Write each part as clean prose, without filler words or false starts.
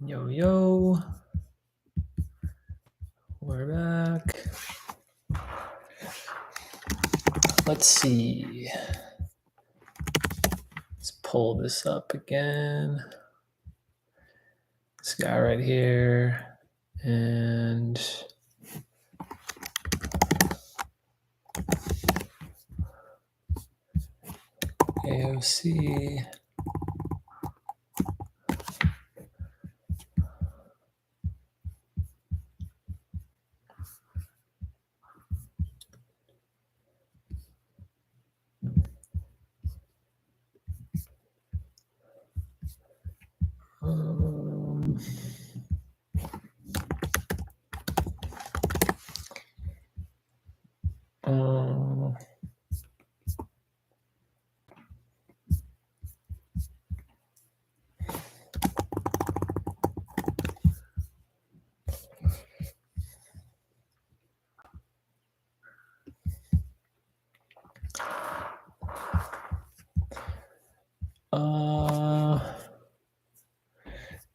Yo, yo. We're back. Let's see. Let's pull this up again. This guy right here. And AOC.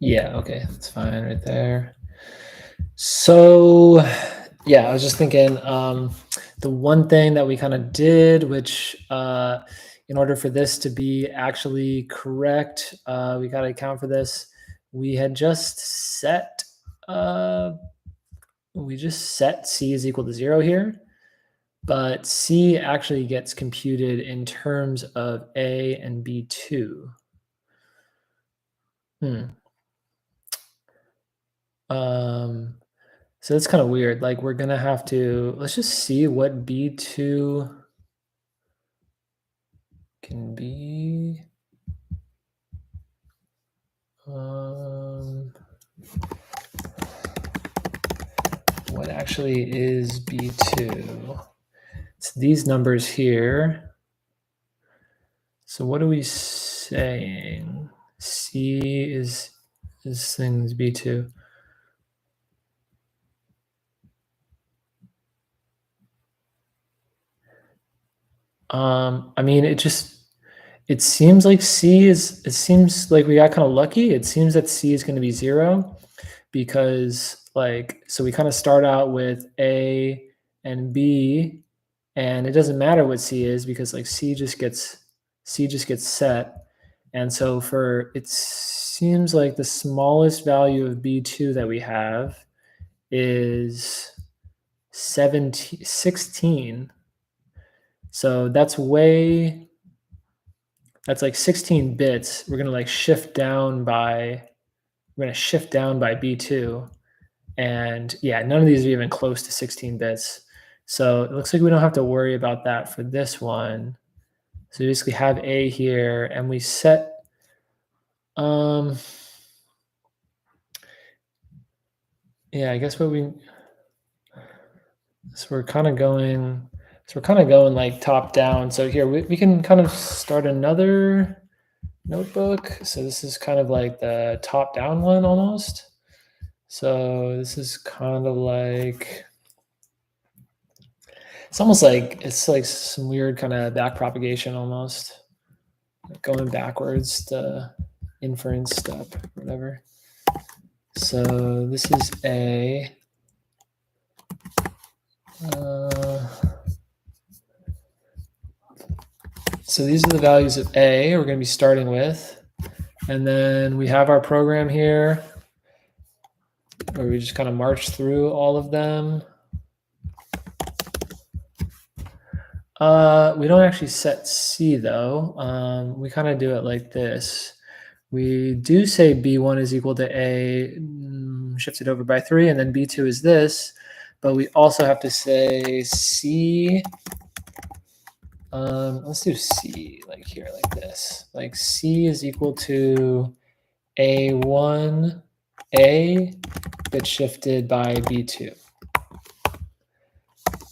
Yeah, okay, that's fine right there. So, yeah, I was just thinking the one thing that we kind of did, which in order for this to be actually correct, we got to account for this. We had just set C is equal to 0 here, but C actually gets computed in terms of A and B2. So it's kind of weird. Like we're gonna have to, let's just see what B2 can be. What actually is B2? It's these numbers here. So what are we saying? C is this thing's B2. I mean, it seems like it seems like we got kind of lucky. It seems that C is going to be 0 because so we kind of start out with A and B, and it doesn't matter what C is because C just gets set. And so it seems like the smallest value of B2 that we have is 16. So that's like 16 bits. We're gonna shift down by B2, and yeah, none of these are even close to 16 bits. So it looks like we don't have to worry about that for this one. So we basically have A here, and we set yeah, I guess so we're kind of going like top down. So here we can kind of start another notebook. So this is kind of like the top down one almost. So this is kind of like, it's like some weird kind of back propagation almost, going backwards to inference step, whatever. So this is A. So these are the values of A we're going to be starting with. And then we have our program here where we just kind of march through all of them. We don't actually set C though. We kind of do it like this. We do say B1 is equal to A shifted over by 3, and then B2 is this, but we also have to say C. Let's do C like here, like this. Like C is equal to A1, A bit shifted by B2.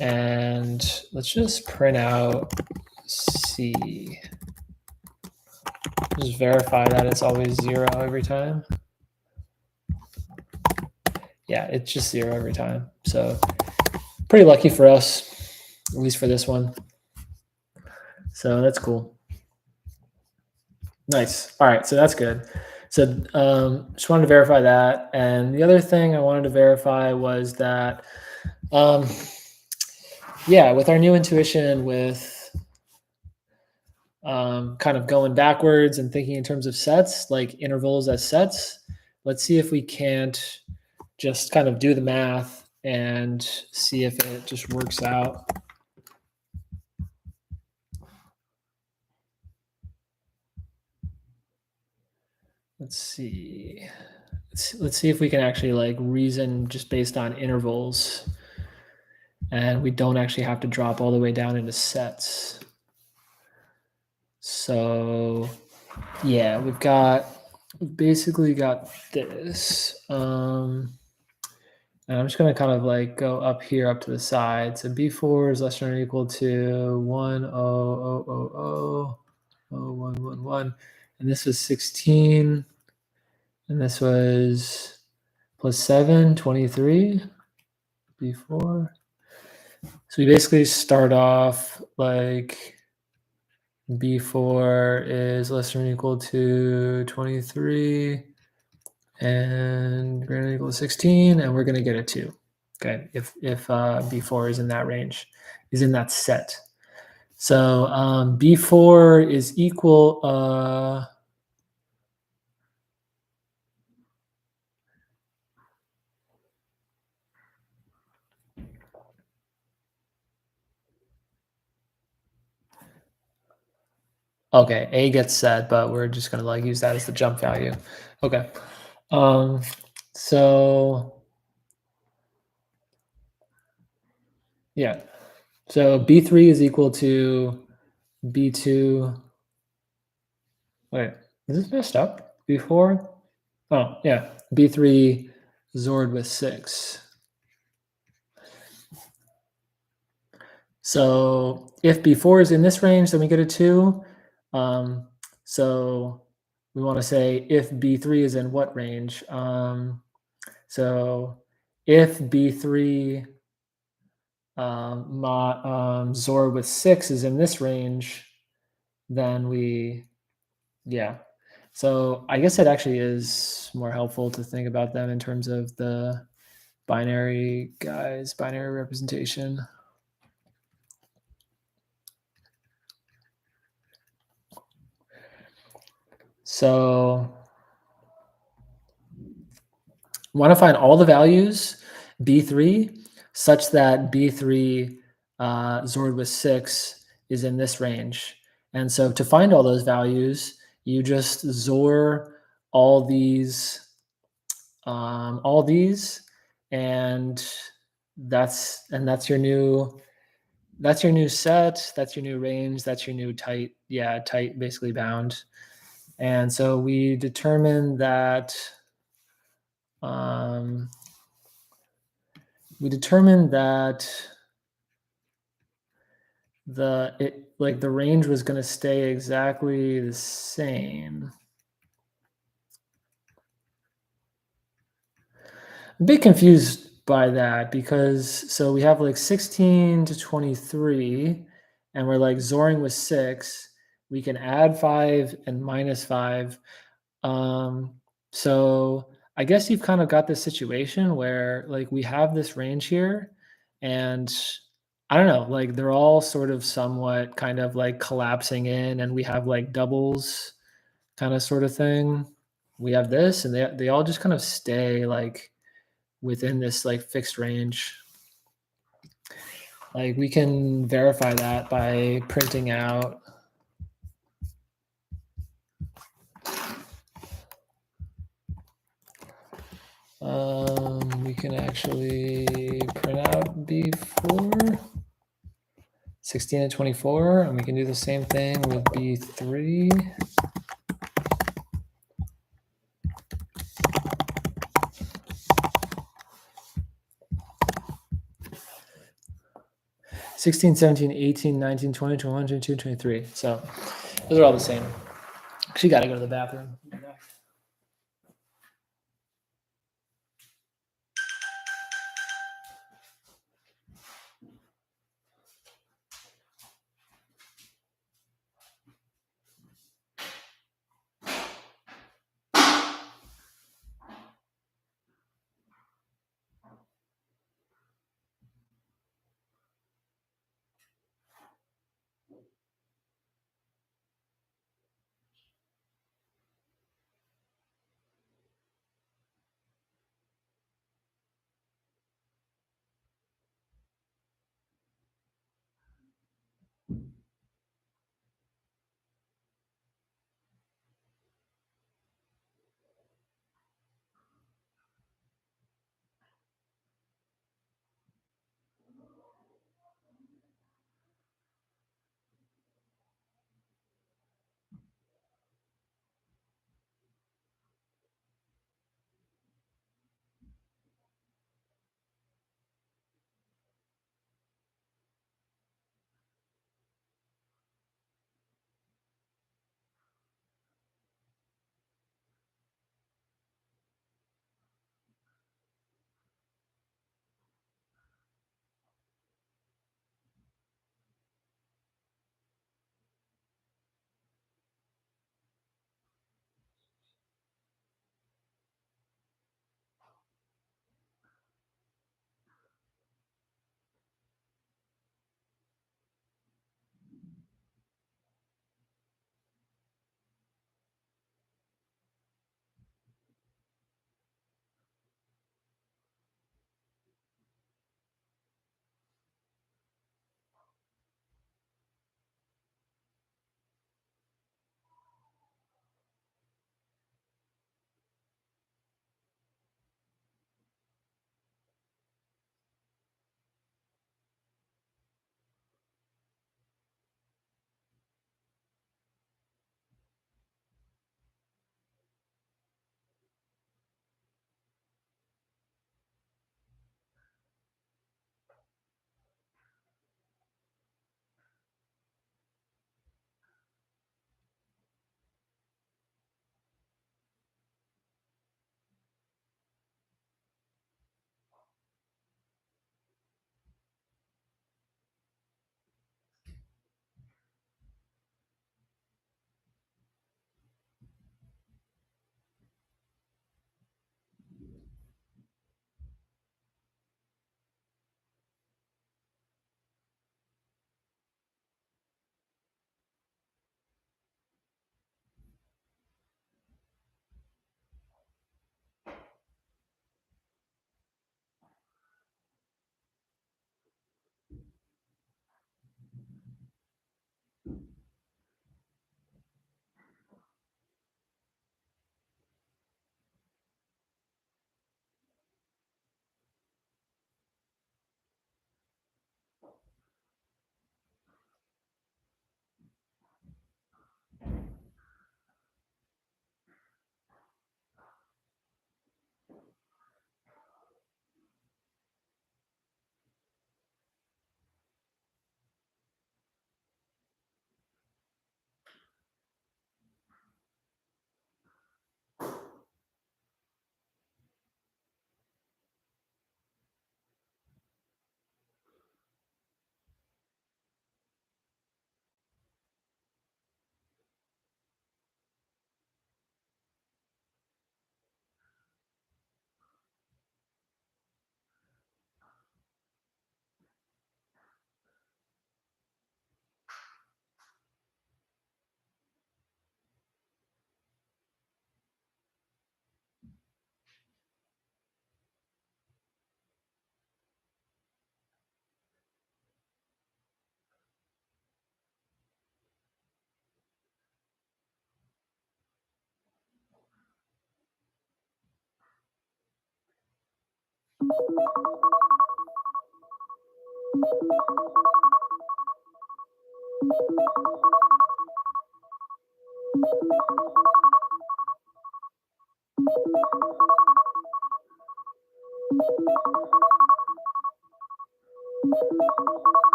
And let's just print out C. Just verify that it's always 0 every time. Yeah, it's just 0 every time. So pretty lucky for us, at least for this one. So that's cool. Nice. All right, so that's good. So just wanted to verify that. And the other thing I wanted to verify was that, um, yeah, with our new intuition, with kind of going backwards and thinking in terms of sets, like intervals as sets, let's see if we can't just kind of do the math and see if it just works out. Let's see. Let's see if we can actually like reason just based on intervals, and we don't actually have to drop all the way down into sets. So yeah, we've basically got this. And I'm just going to kind of like go up here, up to the side. So B4 is less than or equal to 1, 0, 0, 0, 0, 0, 1, 1, 1. And this was 16. And this was plus 7, 23, B4. So we basically start off like B4 is less than or equal to 23 and greater than or equal to 16, and we're going to get a 2. Okay, if B4 is in that range, is in that set. So B4 is equal, okay, A gets set, but we're just going to like use that as the jump value. Okay. So yeah, so B3 is equal to B2. Wait, is this messed up? B4? Oh, yeah, B3 XORed with 6. So if B4 is in this range, then we get a 2. So we want to say if B3 is in what range? So if B3 XOR with 6 is in this range, then yeah. So I guess it actually is more helpful to think about them in terms of the binary representation. So we want to find all the values B3 such that B3 XORed with 6 is in this range. And so to find all those values, you just XOR all these, and that's your new set, that's your new range, that's your new tight basically bound. And so we determine that the range was going to stay exactly the same. I'm a bit confused by that because so we have like 16 to 23 and we're like XORing with 6. We can add 5 and minus 5. So I guess you've kind of got this situation where like we have this range here and I don't know, like they're all sort of somewhat kind of like collapsing in and we have like doubles kind of sort of thing. We have this and they all just kind of stay like within this like fixed range. Like we can verify that by printing out we can actually print out B4, 16 and 24, and we can do the same thing with B3. (16, 17, 18, 19, 20, 21, 22, 23. So those are all the same. She got to go to the bathroom.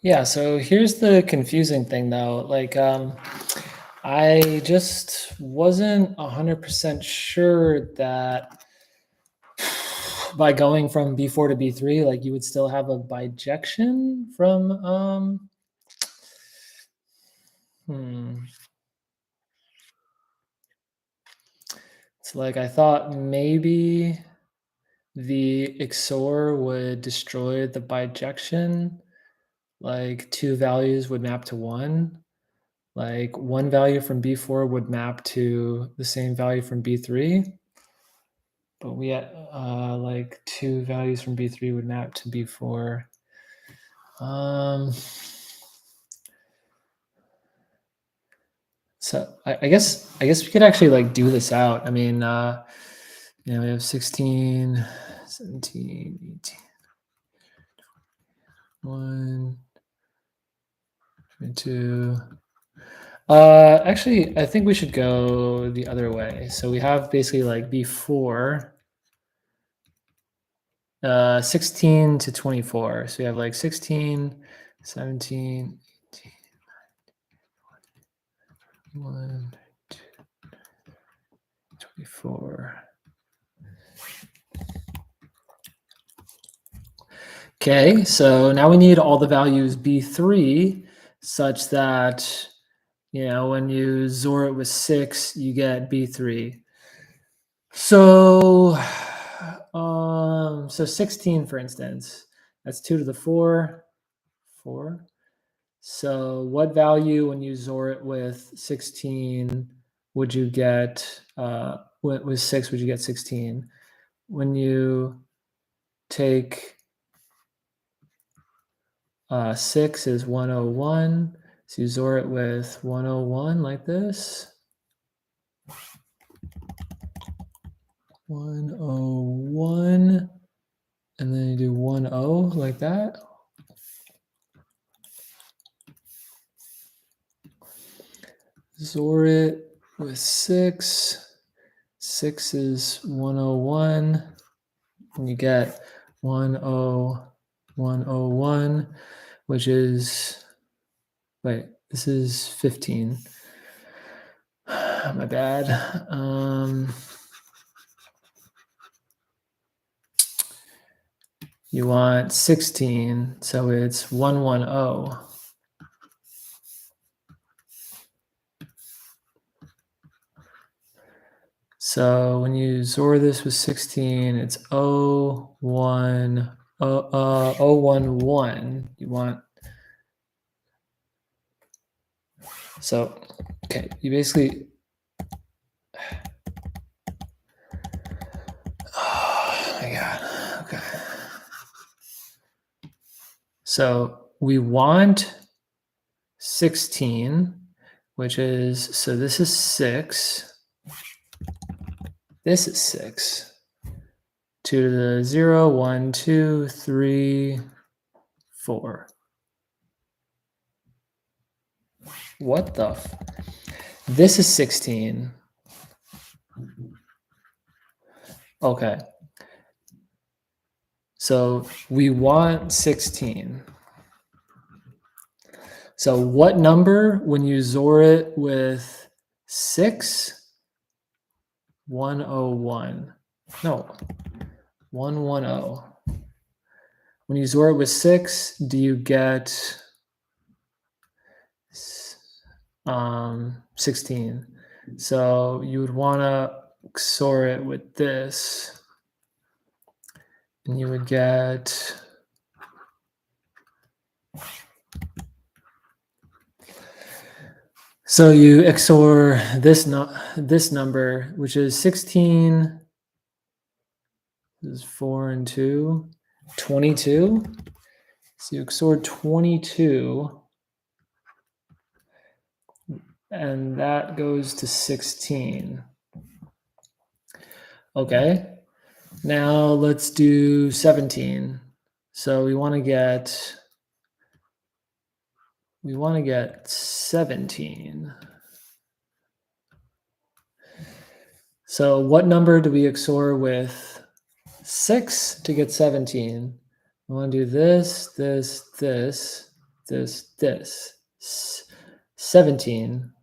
Yeah, so here's the confusing thing though. Like, I just wasn't 100% sure that by going from B4 to B3, like you would still have a bijection from, hmm. It's like I thought maybe the XOR would destroy the bijection, like two values would map to one. Like one value from B4 would map to the same value from B3, but we had like two values from B3 would map to B4. So I guess we could actually like do this out. I mean, we have 16, 17, 18, 1, 22. Actually, I think we should go the other way. So we have basically like B4, 16 to 24. So we have like 16, 17, 18, 1, 2, 24. Okay, so now we need all the values B3 such that, when you XOR it with 6, you get B3. So, so 16, for instance, that's 2 to the 4, 4. So what value when you XOR it with 16 would you get, with 6 would you get 16? When you take 6 is 101, so you XOR it with 101 like this. 101, and then you do 10 like that. XOR it with 6. 6 is 101. And you get 10101, which is, wait, this is 15. My bad. You want 16, so it's 110. So when you XOR this with 16, it's 011. You want, so, okay, you basically, oh my God, okay. So we want 16, which is, so this is 6. This is 6. 2 to the 0, 1, 2, 3, 4. What the? This is 16. Okay. So we want 16. So what number when you XOR it with 6? 101. No, 110. When you XOR it with 6, do you get 16? So you would want to XOR it with this, and you would get, so you XOR this number, which is 16. This is 4 and 2, 22. So you XOR 22, and that goes to 16. Okay, now let's do 17. So we want to get 17. So what number do we XOR with 6 to get 17? We want to do this, 17.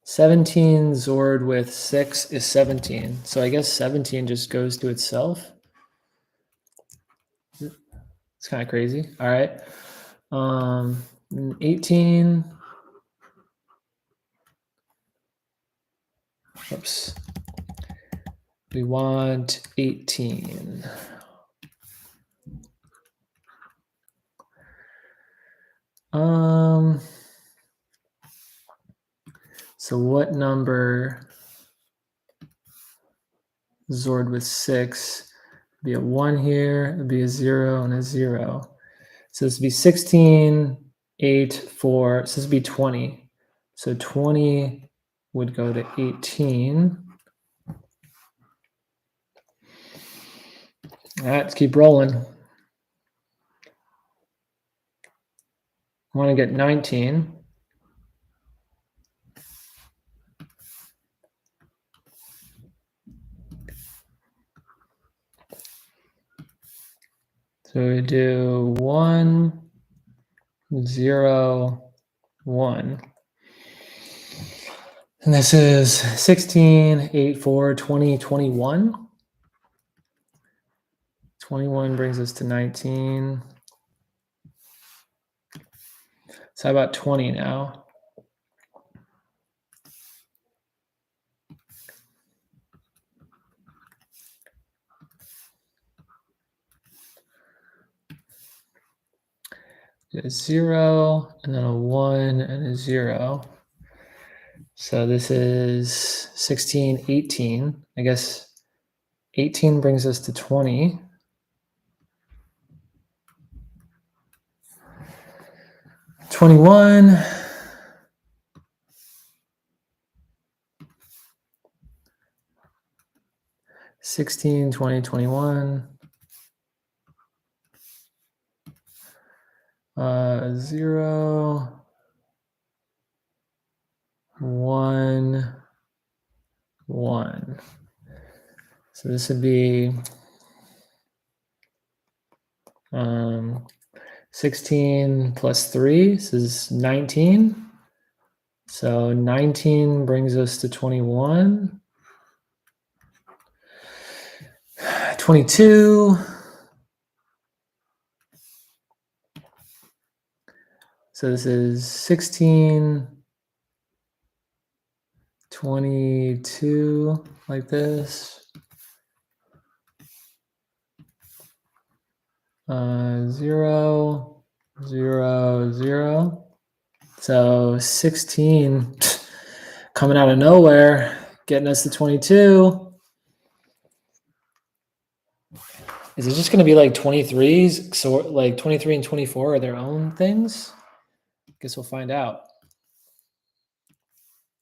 Seventeen XORed with 6 is 17. So I guess 17 just goes to itself. It's kind of crazy. All right. 18. Oops. We want 18. So what number XORed with 6? It'd be a 1 here, it'd be a 0 and a 0. So this would be 16, 8, 4. So this would be 20. So 20 would go to 18. All right, let's keep rolling. I want to get 19. So we do 1, 0, 1. And this is 16, 8, 4, 20, 21. 21 brings us to 19. So how about 20 now? A 0, and then a 1, and a 0. So this is 16, 18. I guess 18 brings us to 20. 21. 16, 20, 21. 0, 1, 1. So this would be 16 plus 3. This is 19. So 19 brings us to 21. 22. So this is 16, 22, like this. 0, 0, 0. So 16 coming out of nowhere, getting us to 22. Is it just going to be like 23s? So like 23 and 24 are their own things? Guess we'll find out.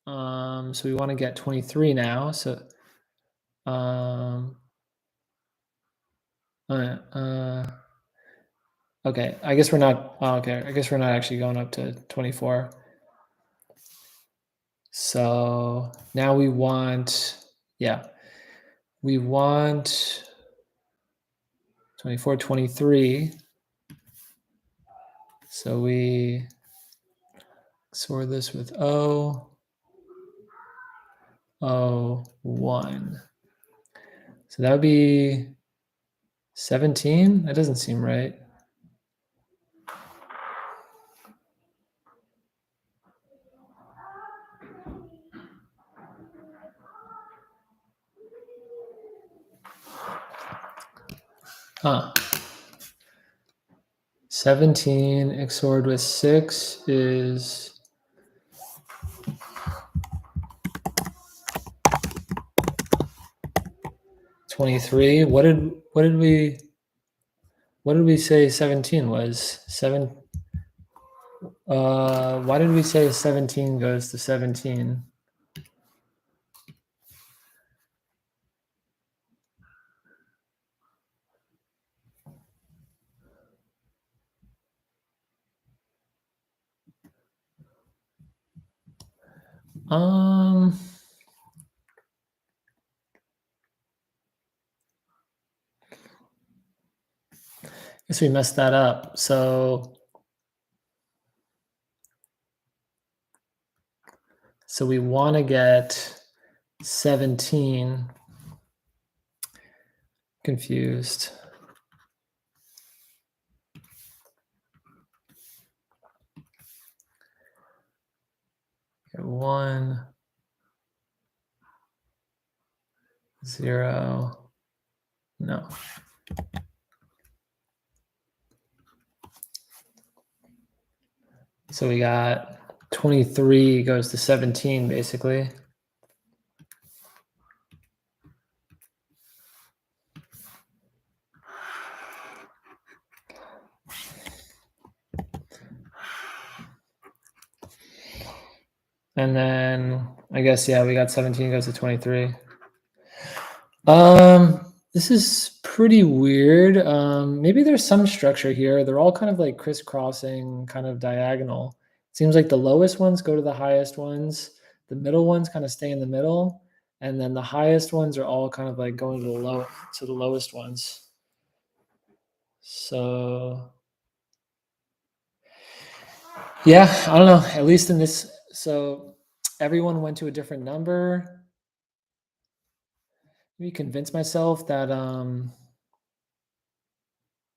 So we want to get 23 now. So okay, I guess we're not. Okay, I guess we're not actually going up to 24. So now we want, we want 24, 23. So we XOR this with O, 1. So that would be 17. That doesn't seem right. Huh. 17 XORed with 6 is 23. What did we say 17 was? Why did we say 17 goes to 17? Guess we messed that up. So we want to get 17 confused. Okay, 1, 0, no. So we got 23 goes to 17, basically. And then I guess, we got 17 goes to 23. This is pretty weird. Maybe there's some structure here. They're all kind of like crisscrossing, kind of diagonal. It seems like the lowest ones go to the highest ones. The middle ones kind of stay in the middle. And then the highest ones are all kind of like going to the lowest ones. So yeah, I don't know. At least in this, so everyone went to a different number. Maybe convince myself that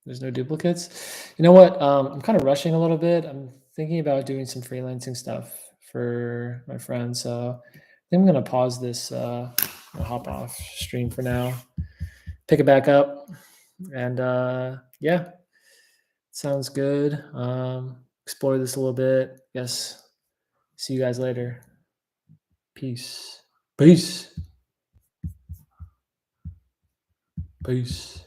there's no duplicates. You know what? I'm kind of rushing a little bit. I'm thinking about doing some freelancing stuff for my friends. So I think I'm gonna pause this. I'll hop off stream for now. Pick it back up, and yeah, sounds good. Explore this a little bit. Yes. See you guys later. Peace. Peace. Peace.